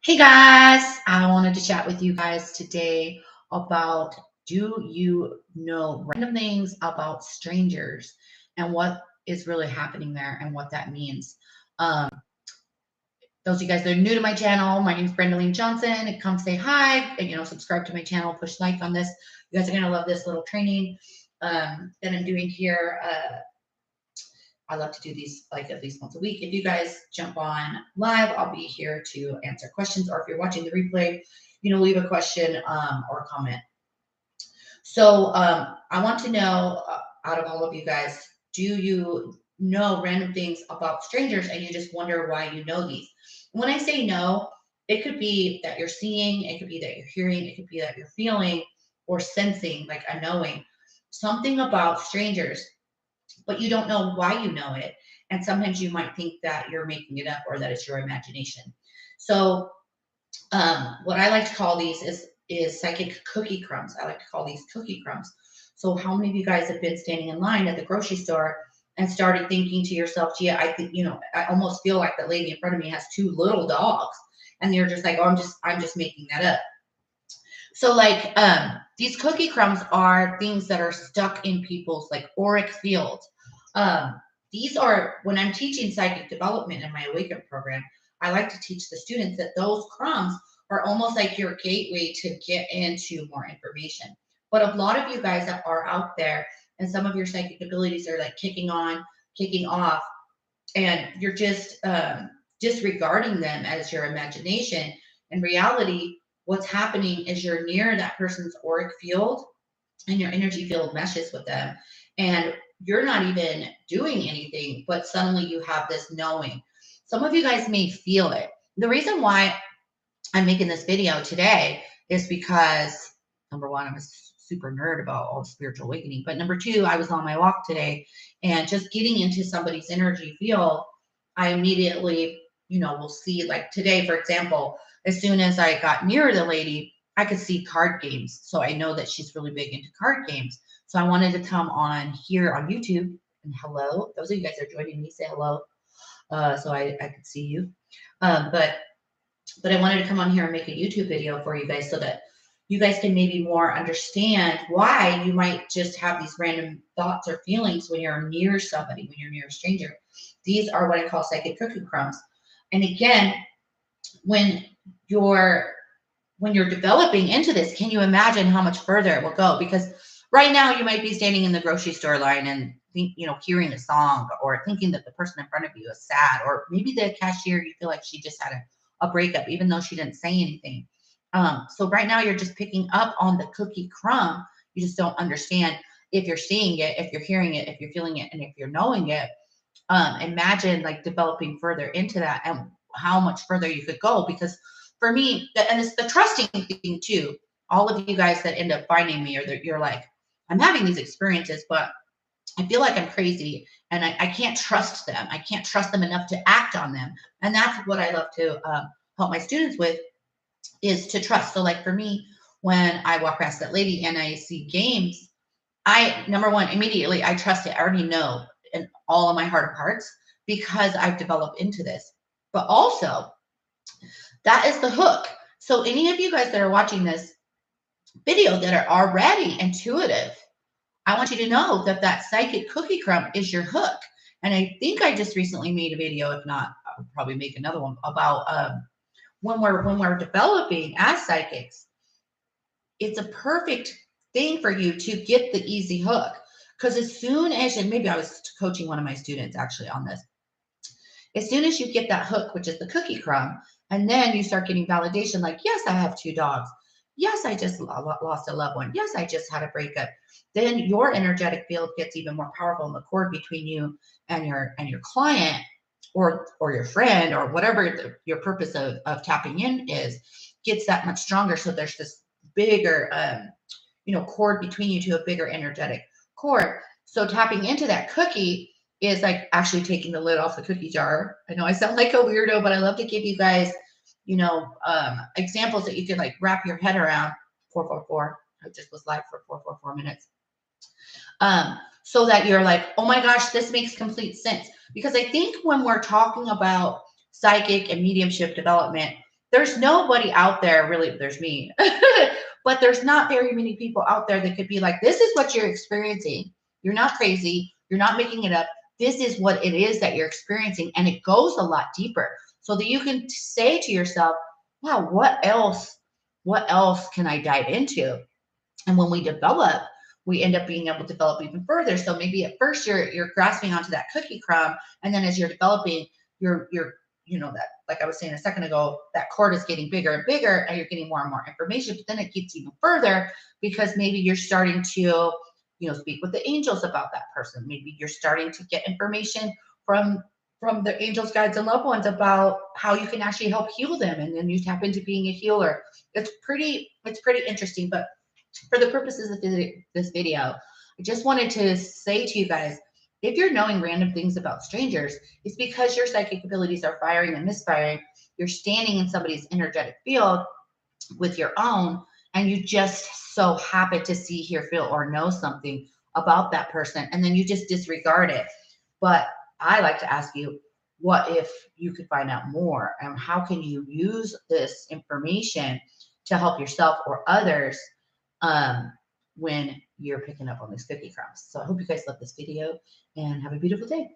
Hey guys, I wanted to chat with you guys today about do you know random things about strangers and what is really happening there and what that means. Um, those of you guys that are new to my channel, my name is Brenda Lee Johnson. Come say hi and subscribe to my channel, push like on this. You guys are gonna love this little training that I'm doing here. I love to do these like at least once a week. If you guys jump on live, I'll be here to answer questions. Or if you're watching the replay, leave a question or comment. So I want to know out of all of you guys, do you know random things about strangers and you just wonder why you know these? When I say no, it could be that you're seeing, it could be that you're hearing, it could be that you're feeling or sensing, like a knowing something about strangers, but you don't know why you know it. And sometimes you might think that you're making it up or that it's your imagination. So what I like to call these is psychic cookie crumbs. I like to call these cookie crumbs. So how many of you guys have been standing in line at the grocery store and started thinking to yourself, gee, I think, I almost feel like the lady in front of me has two little dogs. And you're just like, oh, I'm just making that up. So like these cookie crumbs are things that are stuck in people's like auric fields. Um, these are when I'm teaching psychic development in my Awaken program, I like to teach the students that those crumbs are almost like your gateway to get into more information. But a lot of you guys that are out there and some of your psychic abilities are like kicking on, kicking off, and you're just disregarding them as your imagination. In reality, what's happening is you're near that person's auric field and your energy field meshes with them. And you're not even doing anything, but suddenly you have this knowing. Some of you guys may feel it. The reason why I'm making this video today is because number one, I'm a super nerd about all spiritual awakening. But number two, I was on my walk today and just getting into somebody's energy field, I immediately, will see like today, for example, as soon as I got near the lady, I could see card games. So I know that she's really big into card games. So I wanted to come on here on YouTube and hello. Those of you guys that are joining me, say hello. So I could see you. But I wanted to come on here and make a YouTube video for you guys so that you guys can maybe more understand why you might just have these random thoughts or feelings when you're near somebody, when you're near a stranger. These are what I call psychic cookie crumbs. And again, when you're when you're developing into this, can you imagine how much further it will go? Because right now you might be standing in the grocery store line and hearing a song or thinking that the person in front of you is sad, or maybe the cashier, you feel like she just had a breakup, even though she didn't say anything. So right now you're just picking up on the cookie crumb. You just don't understand if you're seeing it, if you're hearing it, if you're feeling it, and if you're knowing it. Imagine like developing further into that and how much further you could go. Because for me, and it's the trusting thing too. All of you guys that end up finding me, or that you're like, I'm having these experiences, but I feel like I'm crazy and I can't trust them. I can't trust them enough to act on them. And that's what I love to help my students with, is to trust. So like for me, when I walk past that lady and I see games, I, number one, immediately I trust it. I already know in all of my heart of hearts because I've developed into this. But also, that is the hook. So any of you guys that are watching this video that are already intuitive, I want you to know that that psychic cookie crumb is your hook. And I think I just recently made a video. If not, I'll probably make another one about when we're developing as psychics. It's a perfect thing for you to get the easy hook. Because as soon as, and maybe I was coaching one of my students actually on this, as soon as you get that hook, which is the cookie crumb, and then you start getting validation like, yes, I have two dogs. Yes, I just lost a loved one. Yes, I just had a breakup. Then your energetic field gets even more powerful, and the cord between you and your client or your friend or whatever your purpose of tapping in is gets that much stronger. So there's this bigger cord between you to a bigger energetic cord. So tapping into that cookie is like actually taking the lid off the cookie jar. I know I sound like a weirdo, but I love to give you guys, examples that you can like wrap your head around. 444. I just was live for 444 minutes. So that you're like, oh my gosh, this makes complete sense. Because I think when we're talking about psychic and mediumship development, there's nobody out there really, there's me, but there's not very many people out there that could be like, this is what you're experiencing. You're not crazy. You're not making it up. This is what it is that you're experiencing. And it goes a lot deeper so that you can say to yourself, wow, what else can I dive into? And when we develop, we end up being able to develop even further. So maybe at first you're grasping onto that cookie crumb, and then as you're developing, you're that, like I was saying a second ago, that cord is getting bigger and bigger, and you're getting more and more information. But then it gets even further because maybe you're starting to speak with the angels about that person. Maybe you're starting to get information from the angels, guides, and loved ones about how you can actually help heal them, and then you tap into being a healer. It's pretty interesting. But for the purposes of this video, I just wanted to say to you guys, if you're knowing random things about strangers, it's because your psychic abilities are firing and misfiring. You're standing in somebody's energetic field with your own, and you just so happen to see, hear, feel, or know something about that person, and then you just disregard it. But I like to ask you, what if you could find out more, and how can you use this information to help yourself or others when you're picking up on these cookie crumbs? So I hope you guys love this video and have a beautiful day.